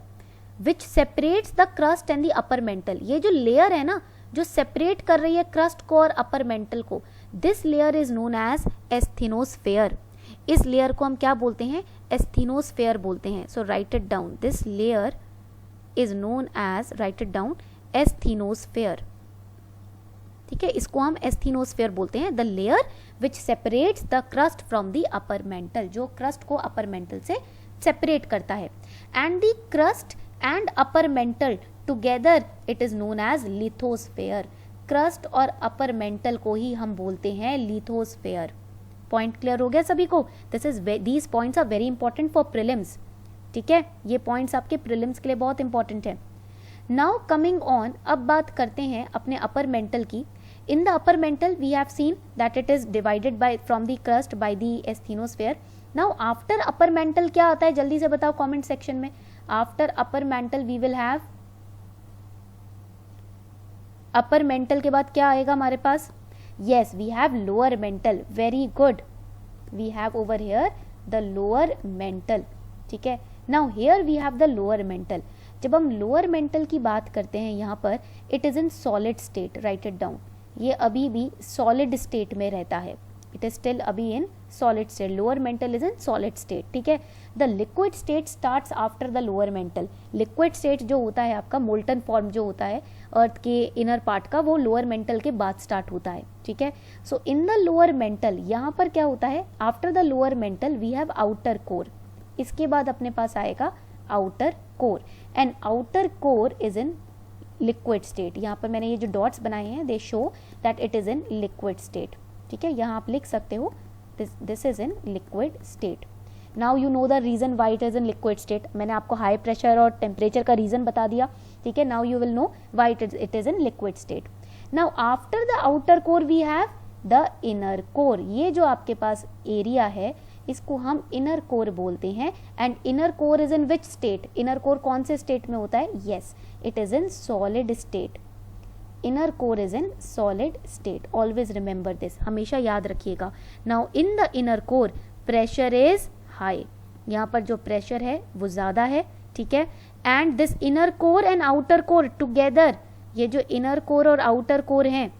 which separates the crust and the upper mantle. ये जो layer है ना, जो सेपरेट कर रही है क्रस्ट को और अपर मेंटल को, this layer is known as asthenosphere. इस लेयर को हम क्या बोलते हैं, एस्थेनोस्फेयर बोलते हैं. So write it down, this layer is known as, write it down, asthenosphere. ठीक है, इसको हम एस्थेनोस्फेयर बोलते हैं. The layer which separates the crust from the upper mantle, जो क्रस्ट को अपर मेंटल से सेपरेट करता है. And the crust and upper mantle together it is known as lithosphere. Crust और अपर मेंटल को ही हम बोलते हैं लिथोस्फेयर. पॉइंट क्लियर हो गया सभी को. These points are very important for prelims. ठीक है, ये पॉइंट्स आपके प्रीलिम्स के लिए बहुत इंपॉर्टेंट है. नाउ कमिंग ऑन, अब बात करते हैं अपने अपर मेंटल की. In the upper mantle we have seen that it is divided by from the crust by the asthenosphere. Now after upper mantle क्या आता है, जल्दी से बताओ कमेंट सेक्शन में. After upper mantle we will have, upper mantle के बाद क्या आएगा हमारे पास, yes we have lower mental. very good, we have over here the lower mental. ठीक है, now here we have the lower mental. जब हम lower mental की बात करते हैं यहाँ पर, it is in solid state, write it down. ये अभी भी solid state में रहता है. it is still अभी in solid state. lower mental is in solid state. ठीक है, the liquid state starts after the lower mental. liquid state जो होता है आपका molten form जो होता है अर्थ के इनर पार्ट का, वो लोअर मेंटल के बाद स्टार्ट होता है. ठीक है, so in the lower mantle यहाँ पर क्या होता है, after the lower mantle we have outer core. इसके बाद अपने पास आएगा outer core. And outer core is in liquid state. यहाँ पर मैंने ये जो डॉट्स बनाए हैं they show that it is in liquid state. ठीक है, यहाँ आप लिख सकते हो this is in liquid state. Now you know the reason Y it is in liquid state. मैंने आपको हाई प्रेशर और टेम्परेचर का रीजन बता दिया. ठीक है, now you will know why it is in liquid state. Now after the outer core we have the inner core. ये जो आपके पास एरिया है इसको हम इनर कोर बोलते हैं. And inner core is in which state, inner core कौन से स्टेट में होता है, yes it is in solid state. Inner core is in solid state. Always remember this, हमेशा याद रखिएगा. Now in the inner core pressure is high. यहाँ पर जो प्रेशर है वो ज्यादा है. ठीक है, and this inner core and outer core together, ये जो इनर कोर और आउटर कोर हैं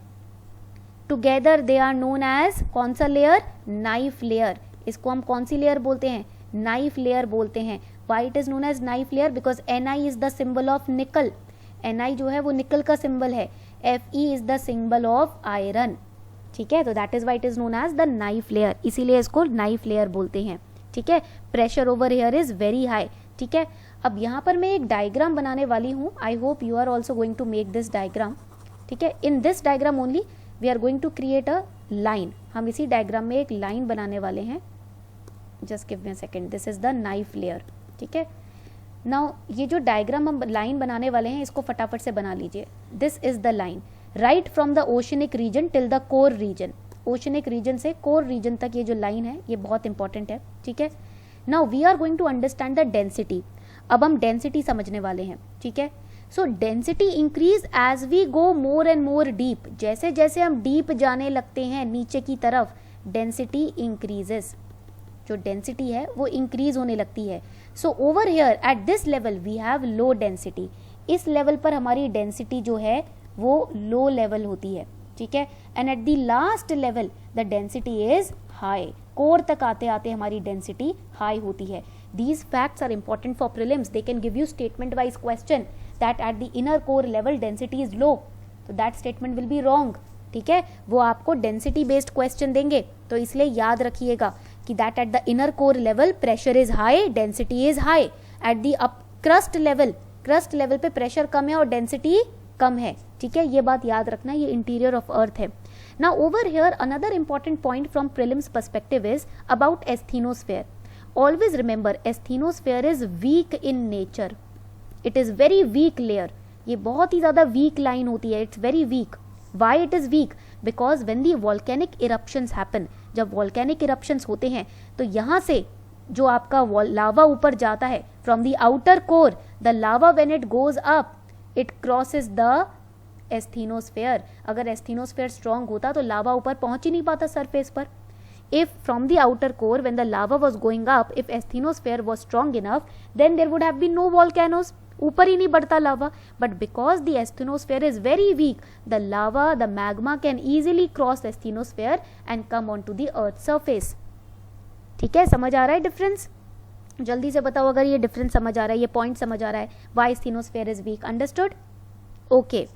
together they are known as कौन सा लेयर, नाइफ लेयर. इसको हम कौन सी लेयर बोलते हैं, नाइफ लेयर बोलते हैं. Why it is known as knife layer, because Ni is the symbol of nickel. Ni जो है वो निकल का सिंबल है. Fe is the symbol of iron. ठीक है, तो that is why it is known as the knife layer, इसीलिए इसको नाइफ लेयर बोलते हैं. ठीक है, pressure over here is very high. ठीक है, अब यहाँ पर मैं एक डायग्राम बनाने वाली हूँ. I hope you are also going to make this diagram. ठीक है, in this diagram only we are going to create a line. हम इसी डायग्राम में एक लाइन बनाने वाले हैं. Just give me a second. This is the knife layer. ठीक है, नाउ ये जो डायग्राम हम लाइन बनाने वाले हैं इसको फटाफट से बना लीजिए. This is the line right from the oceanic region till the core region. Oceanic region से कोर रीजन तक ये जो लाइन है ये बहुत इंपॉर्टेंट है. ठीक है, now we are going to understand the density. अब हम डेंसिटी समझने वाले हैं. ठीक है, so density increase as we go more and more deep. जैसे जैसे हम डीप जाने लगते हैं नीचे की तरफ डेंसिटी इंक्रीजेस. जो डेंसिटी है वो इंक्रीज होने लगती है. So over here at this level we have low density. इस लेवल पर हमारी डेंसिटी जो है वो लो लेवल होती है. ठीक है, and at the last level the density is high. Core तक आते आते हमारी डेंसिटी हाई होती है. These facts are important for prelims. They can give you statement wise question that at the inner core level density is low. So that statement will be wrong. ठीक है, वो आपको डेंसिटी बेस्ड क्वेश्चन देंगे, तो इसलिए याद रखिएगा कि that at the inner core level pressure is high, density is high, at the up crust level पे प्रेशर कम है और डेंसिटी कम है, ठीक है, ये बात याद रखना, ये इंटीरियर ऑफ अर्थ है। Now over here another important point from prelims perspective is about asthenosphere. Always remember asthenosphere is weak in nature, it is very weak layer, ये बहुत ही ज्यादा वीक लाइन होती है, it's very weak. Why it is weak? Because when the volcanic eruptions happen, जब volcanic eruptions होते हैं तो यहाँ से जो आपका लावा ऊपर जाता है from the outer core, the lava when it goes up it crosses the asthenosphere. अगर एस्थीनोस्फेयर स्ट्रांग होता तो लावा ऊपर पहुंच ही नहीं पाता सरफेस पर। If from the outer core when the lava was going up, if asthenosphere was strong enough, then there would have been no volcanoes, ऊपर ही नहीं बढ़ता लावा, but because the asthenosphere is very weak, the lava, the magma can easily cross the asthenosphere and come onto the earth surface। ठीक है, समझ आ रहा है difference? जल्दी से बताओ अगर ये डिफरेंस समझ आ रहा है, ये पॉइंट समझ आ रहा है, why asthenosphere is weak, understood? Okay,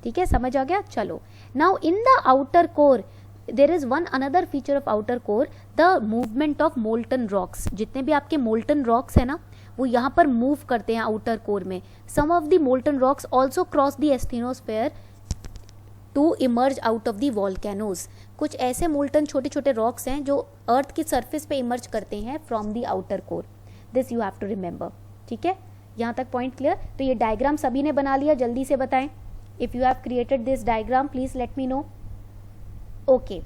ठीक है, समझ आ गया। चलो, now in the outer core there is one another feature of outer core, the movement of molten rocks। जितने भी आपके molten rocks है ना, वो यहाँ पर मूव करते हैं आउटर कोर में। some of the molten rocks also cross the asthenosphere to emerge out of the volcanoes। कुछ ऐसे molten छोटे छोटे rocks हैं जो अर्थ की सरफेस पे इमर्ज करते हैं from the outer core, this you have to remember. ठीक है, यहाँ तक पॉइंट क्लियर? तो ये डायग्राम सभी ने बना लिया, जल्दी से बताएं। If you have created this diagram please let me know. Okay,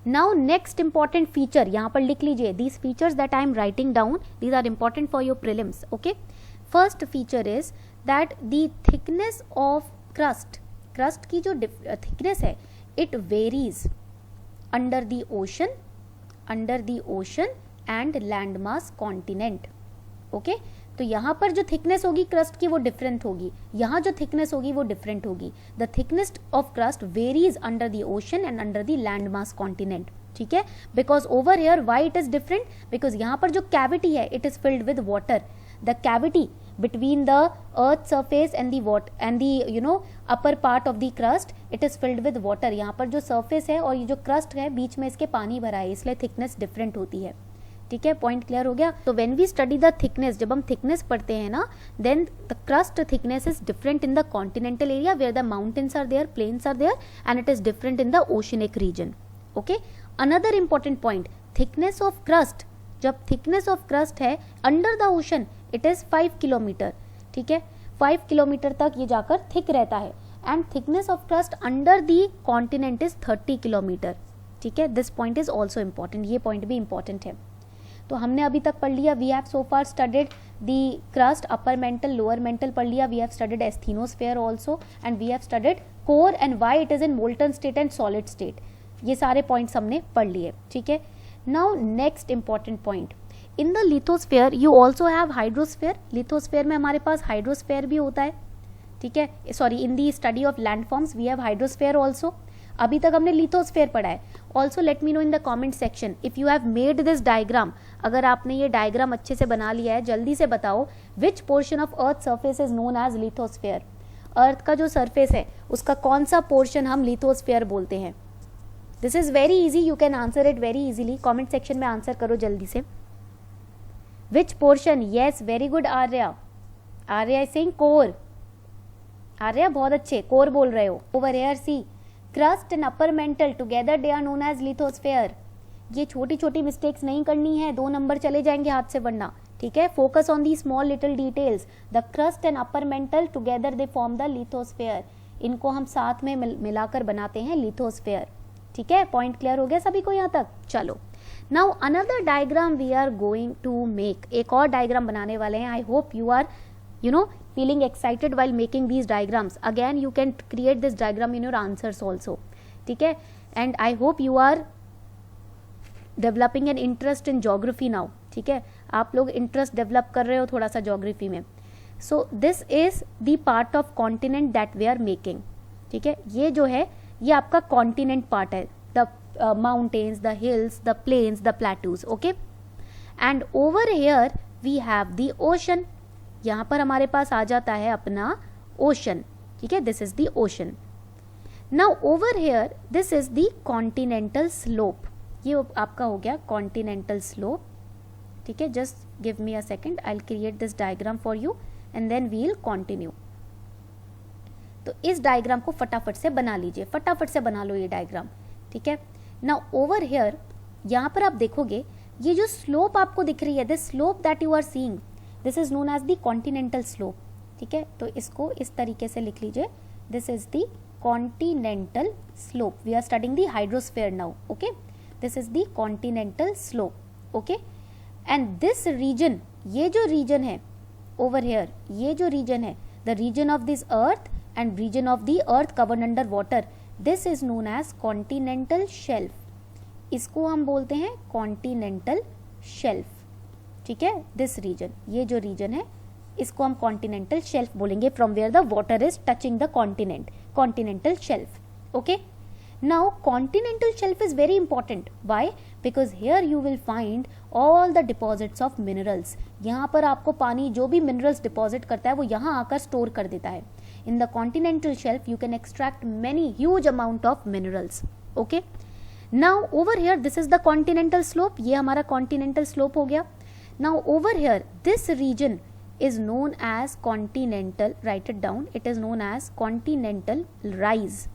now next important feature यहाँ पर लिख लीजिए, these features that I am writing down, these are important for your prelims. Okay, first feature is that the thickness of crust, crust की जो thickness है it varies under the ocean and land mass continent. Okay, तो यहाँ पर जो thickness होगी crust की वो डिफरेंट होगी, यहाँ जो थिकनेस होगी वो डिफरेंट होगी। The thickness of crust varies under the ocean and under the land mass continent. ठीक है, because over here why it is different, because यहाँ पर जो कैविटी है it is filled with water. The cavity between the earth surface and the upper part of the crust, it is filled with water। यहाँ पर जो surface है और ये जो crust है बीच में इसके पानी भरा है, इसलिए thickness different होती है। ठीक है, पॉइंट क्लियर हो गया? तो when we study the thickness, जब हम thickness पढ़ते हैं ना, then the crust thickness is different in the continental area where the mountains are there, plains are there, and it is different in the oceanic region। Okay, another important point, thickness of crust, जब thickness of crust है under the ocean it is 5 kilometre. ठीक है, 5 kilometre तक ये जाकर thick रहता है, and thickness of crust under the continent is 30 kilometre. ठीक है, this point is also important, ये पॉइंट भी इंपॉर्टेंट है। तो हमने अभी तक पढ़ लिया, we have so far studied the crust, upper mantle lower mantle पढ़ लिया, we have studied asthenosphere also, and we have studied core and why it is in molten state and solid state. ये सारे points हमने पढ़ लिए। ठीक है, now next important point, in the lithosphere you also have hydrosphere. Lithosphere में हमारे पास हाइड्रोस्फेयर भी होता है। ठीक है, sorry, in the study of landforms we have hydrosphere also. अभी तक हमने लिथोस्फेयर पढ़ा है। Also let me know in the comment section if you have made this diagram. अगर आपने ये डायग्राम अच्छे से बना लिया है, जल्दी से बताओ which portion of earth surface is known as lithosphere. Earth का जो सर्फेस है उसका कौन सा पोर्शन हम लिथोस्फेयर बोलते हैं? This is very easy, you can answer it very easily. Comment section में आंसर करो जल्दी से। Which portion? Yes, very good Arya. Arya is saying core. Arya बहुत अच्छे, core बोल रहे हो। Over here see, crust and upper mantle together they are known as lithosphere। ये छोटी छोटी मिस्टेक्स नहीं करनी है, 2 नंबर चले जाएंगे हाथ से वरना। ठीक है, focus on the small little details। The crust and upper mantle together they form the lithosphere। इनको हम साथ में मिलाकर बनाते हैं lithosphere। ठीक है, पॉइंट क्लियर हो गया सभी को यहाँ तक? चलो, now another diagram we are going to make, एक और डायग्राम बनाने वाले हैं। I hope you are feeling excited while making these diagrams. Again you can create this diagram in your answers also. ठीक है, and I hope you are developing an interest in geography now. ठीक है, आप लोग interest develop कर रहे हो थोड़ा सा ज्योग्राफी में। So this is the part of continent that we are making. ठीक है, ये जो है ये आपका कॉन्टिनेंट पार्ट है, the mountains, the hills, the plains, the plateaus, okay? And over here we have the ocean। यहाँ पर हमारे पास आ जाता है अपना ocean। ठीक है, this is the ocean। Now over here this is the continental slope, ये आपका हो गया कॉन्टिनेंटल स्लोप, ठीक है. Just give me a second, I will create this diagram for you and then we will continue. तो इस diagram को फटाफट से बना लीजिए, फटाफट से बना लो ये डायग्राम, ठीक है. नाउ ओवर हेयर यहाँ पर आप देखोगे ये जो स्लोप आपको दिख रही है, this slope that you are seeing, this is known as the continental slope, ठीक है. तो इसको इस तरीके से लिख लीजिए, this is the continental slope. We are studying the hydrosphere now, okay. This is the continental slope, okay. And this region, ये जो रीजन है ओवर हेयर, ये जो रीजन है, the region of this earth and region of the earth covered under water, this is known as continental shelf. इसको हम बोलते हैं continental shelf, ठीक है. this region, ये जो region है इसको हम continental shelf बोलेंगे, from where the water is touching the continent, continental shelf, okay. now continental shelf is very important. why? because here you will find all the deposits of minerals. यहाँ पर आपको पानी जो भी minerals deposit करता है वो यहाँ आकर store कर देता है. In the continental shelf you can extract many huge amount of minerals, okay. now over here this is the continental slope, ये हमारा continental slope हो गया. now over here this region is known as continental, write it down, it is known as continental rise.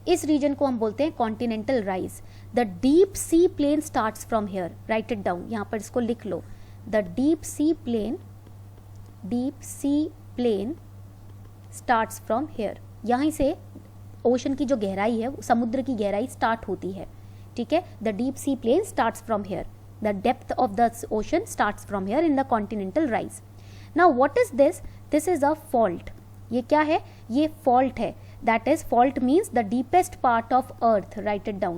इस region को हम बोलते हैं continental rise. The deep sea plain starts from here, write it down, यहाँ पर इसको लिख लो. The deep sea plain starts from here. यहीं से ओशन की जो गहराई है, समुद्र की गहराई स्टार्ट होती है, ठीक है. The deep sea plain starts from here, the depth of the ocean starts from here in the continental rise. Now what is this? This is a fault. ये क्या है? ये फॉल्ट है. That is, fault means the deepest part of earth, write it down,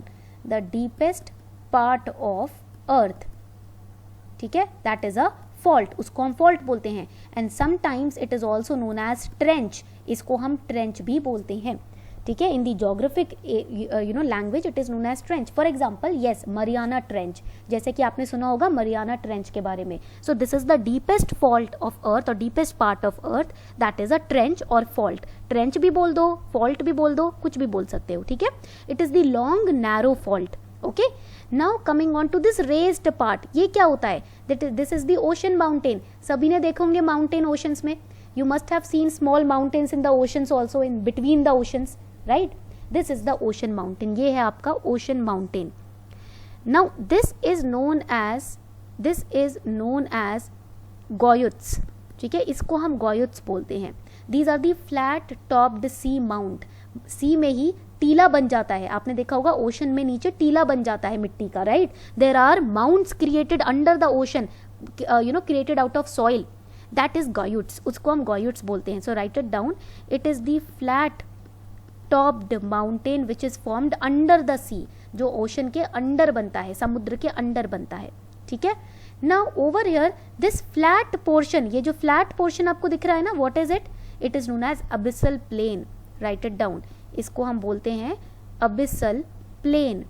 the deepest part of earth, ठीक है. that is a fault, उसको हम fault बोलते हैं. and sometimes it is also known as trench, इसको हम trench भी बोलते हैं, ठीक है. in the geographic language it is known as trench. for example, yes, Mariana Trench, जैसे कि आपने सुना होगा Mariana Trench के बारे में. so this is the deepest fault of earth or deepest part of earth, that is a trench or fault. trench भी बोल दो, fault भी बोल दो, कुछ भी बोल सकते हो, ठीक है. it is the long narrow fault, okay. now coming on to this raised part, ये क्या होता है? this is the ocean mountain. सभी ने देखे होंगे mountain oceans में. you must have seen small mountains in the oceans also, in between the oceans, right. this is the ocean mountain, ये है आपका ocean mountain. now this is known as goyuts, ठीक है. इसको हम goyuts बोलते हैं. these are the flat topped sea mount. sea में ही टीला बन जाता है, आपने देखा होगा ओशन में नीचे टीला बन जाता है मिट्टी का, right. There are mounts created under the ocean, created out of soil, that is goyuts, उसको हम goyuts बोलते हैं. So write it down, it is the flat topped mountain which is formed under the sea, जो ocean के under बनता है, समुद्र के अंडर बनता है, ठीक है. Now over here this flat portion, ये जो फ्लैट पोर्शन आपको दिख रहा है ना, what is it? It is known as abyssal plain, write it down, इसको हम बोलते हैं abyssal plain,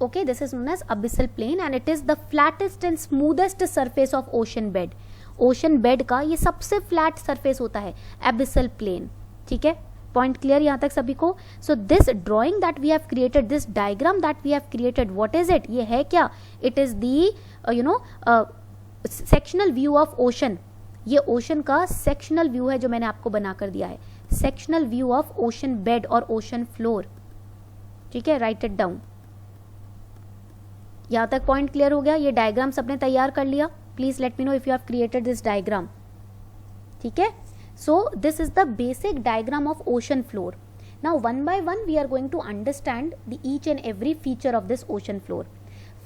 okay. this is known as abyssal plain and it is the flattest and smoothest surface of ocean bed. ocean bed का ये सबसे flat surface होता है abyssal plain, ठीक है. पॉइंट क्लियर यहाँ तक सभी को? So this drawing that we have created, this diagram that we have created, what is it? ये है क्या? It is the sectional view of ocean. ये ओशन का सेक्शनल व्यू है जो मैंने आपको बना कर दिया है, sectional view of ocean bed और ओशन फ्लोर, ठीक है. Write it down. यहाँ तक पॉइंट क्लियर हो गया? ये डायग्राम सबने तैयार कर लिया? Please let me know if you have created this diagram, ठीक है. So this is the basic diagram of ocean floor. Now one by one we are going to understand the each and every feature of this ocean floor.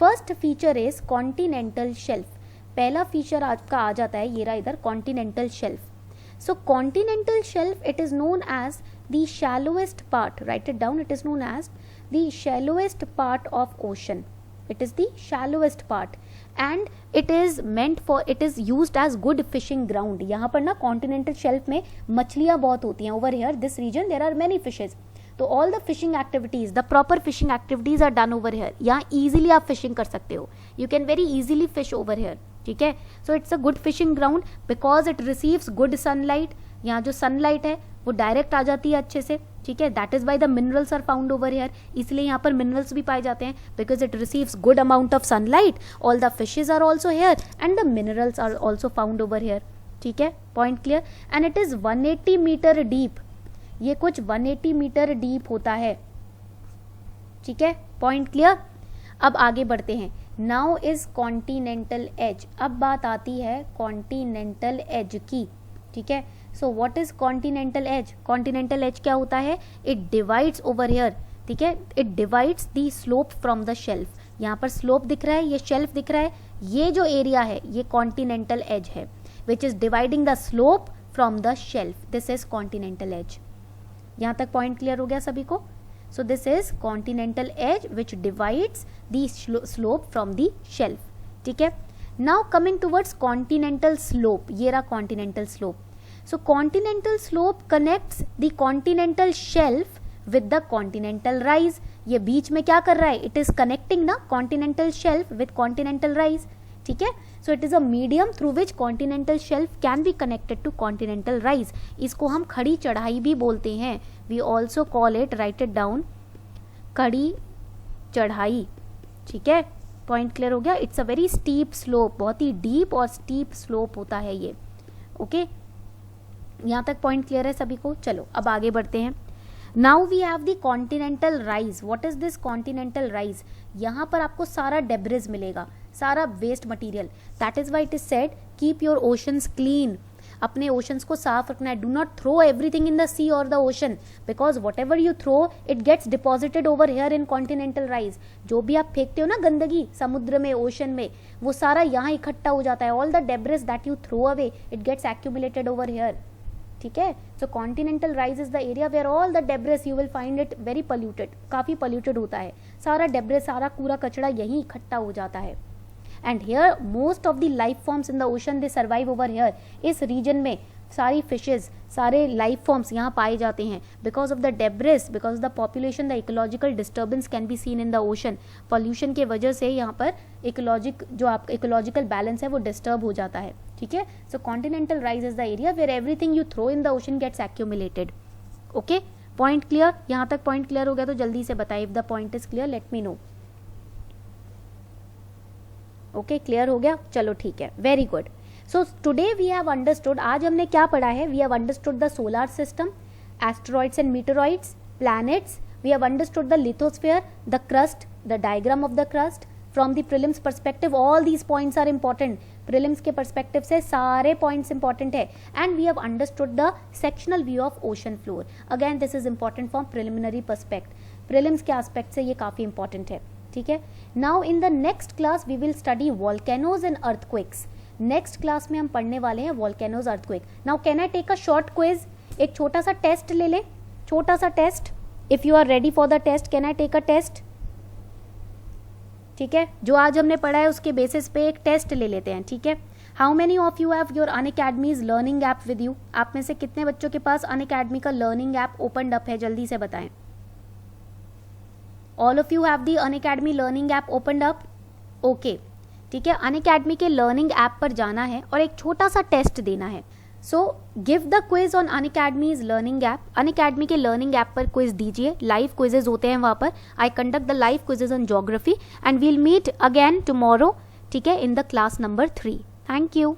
First feature is continental shelf. पहला feature आपका आ जाता है, ये रहा इधर, continental shelf. So continental shelf, it is known as the shallowest part. Write it down. It is known as the shallowest part of ocean. It is the shallowest part. And it is meant for, it is used as good fishing ground. यहाँ पर ना continental shelf में मछलियाँ बहुत होती हैं. Over here, this region, there are many fishes. तो all the fishing activities, the proper fishing activities are done over here. यहाँ easily आप fishing कर सकते हो. You can very easily fish over here. ठीक है. So it's a good fishing ground because it receives good sunlight, यहाँ जो sunlight है वो डायरेक्ट आ जाती है अच्छे से, ठीक है, that is why the minerals are found over here, इसलिए यहाँ पर मिनरल्स भी पाए जाते हैं, because it receives good amount of sunlight, all the fishes are also here and the minerals are also found over here, ठीक है, point clear. And it is 180 metre deep, ये कुछ 180 मीटर डीप होता है, ठीक है, पॉइंट क्लियर। अब आगे बढ़ते हैं, नाउ इज कॉन्टिनेंटल एज, अब बात आती है कॉन्टिनेंटल एज की, ठीक है। So what is continental edge, continental edge क्या होता है, इट डिवाइड्स ओवर हियर, ठीक है, it divides the slope from the shelf, यहाँ पर स्लोप दिख रहा है, ये शेल्फ दिख रहा है, ये जो एरिया है ये कॉन्टिनेंटल एज है, which is dividing the slope from the shelf, this is continental edge. यहाँ तक पॉइंट क्लियर हो गया सभी को। So this is continental edge which divides the slope from the shelf, ठीक है। Now coming towards continental slope, ये रहा continental slope. So continental slope connects the continental shelf with the continental rise. ये बीच में क्या कर रहा है, it is connecting ना continental shelf with continental rise, ठीक है। So it is a medium through which continental shelf can be connected to continental rise. इसको हम खड़ी चढ़ाई भी बोलते हैं, we also call it, write it down, खड़ी चढ़ाई, ठीक है, पॉइंट क्लियर हो गया। It's a very steep slope, बहुत ही डीप और स्टीप स्लोप होता है ये, ओके, यहाँ तक पॉइंट क्लियर है सभी को। चलो अब आगे बढ़ते हैं। Now we have the continental rise. What is this continental rise, यहाँ पर आपको सारा डेब्रिज मिलेगा, सारा waste material, that is why it is said keep your oceans clean, अपने ओशंस को साफ रखना है, do not throw everything in the sea और the ocean, because whatever you throw it gets deposited over here in continental rise. जो भी आप फेंकते हो ना गंदगी समुद्र में, ओशन में, वो सारा यहाँ इकट्ठा हो जाता है, all the debris that you throw away it gets accumulated over here, ठीक है। So continental rise is the area where all the debris you will find it very polluted, काफी पोल्यूटेड होता है, सारा डेब्रिस, सारा कूड़ा कचड़ा यहीं इकट्ठा हो जाता है। And here most of the life forms in the ocean they survive over here, इस region में सारी fishes, सारे life forms यहाँ पाए जाते हैं, because of the debris, because of the population, the ecological disturbance can be seen in the ocean, pollution के वजह से यहाँ पर जो आप ecological balance है वो disturb हो जाता है, ठीक है। So continental rise is the area where everything you throw in the ocean gets accumulated, okay, point clear। यहाँ तक point clear हो गया तो जल्दी से बताइए, if the point is clear let me know, okay, clear हो गया, चलो ठीक है, very good. So today we have understood, आज हमने क्या पढ़ा है, we have understood the solar system, asteroids and meteoroids, planets, we have understood the lithosphere, the crust, the diagram of the crust from the prelims perspective, all these points are important, prelims के perspective से सारे points important है। And we have understood the sectional view of ocean floor, again this is important from preliminary perspective, prelims के aspect से ये काफी important है, ठीक है। Now in the next class we will study volcanoes and earthquakes, next class में हम पढ़ने वाले हैं volcanoes, earthquake. Now can I take a short quiz, एक छोटा सा टेस्ट ले ले, छोटा सा test, if you are ready for the test can I take a test, ठीक है, जो आज हमने पढ़ा है उसके बेसिस पे एक टेस्ट ले लेते हैं, ठीक है। How many of you have your Unacademy's learning app with you, आप में से कितने बच्चों के पास अनअकैडमी का लर्निंग ऐप ओपनड अप है, जल्दी से बताएं। All of you have the Unacademy learning app opened up, okay, ठीक है। अनअकैडमी के लर्निंग ऐप पर जाना है और एक छोटा सा टेस्ट देना है। So give the quiz on Unacademy's learning app, Unacademy के लर्निंग ऐप पर क्विज दीजिए, लाइव क्विजेज होते हैं वहां पर, I conduct the live quizzes on geography and we'll meet again tomorrow, ठीक है, in the class number 3। Thank you.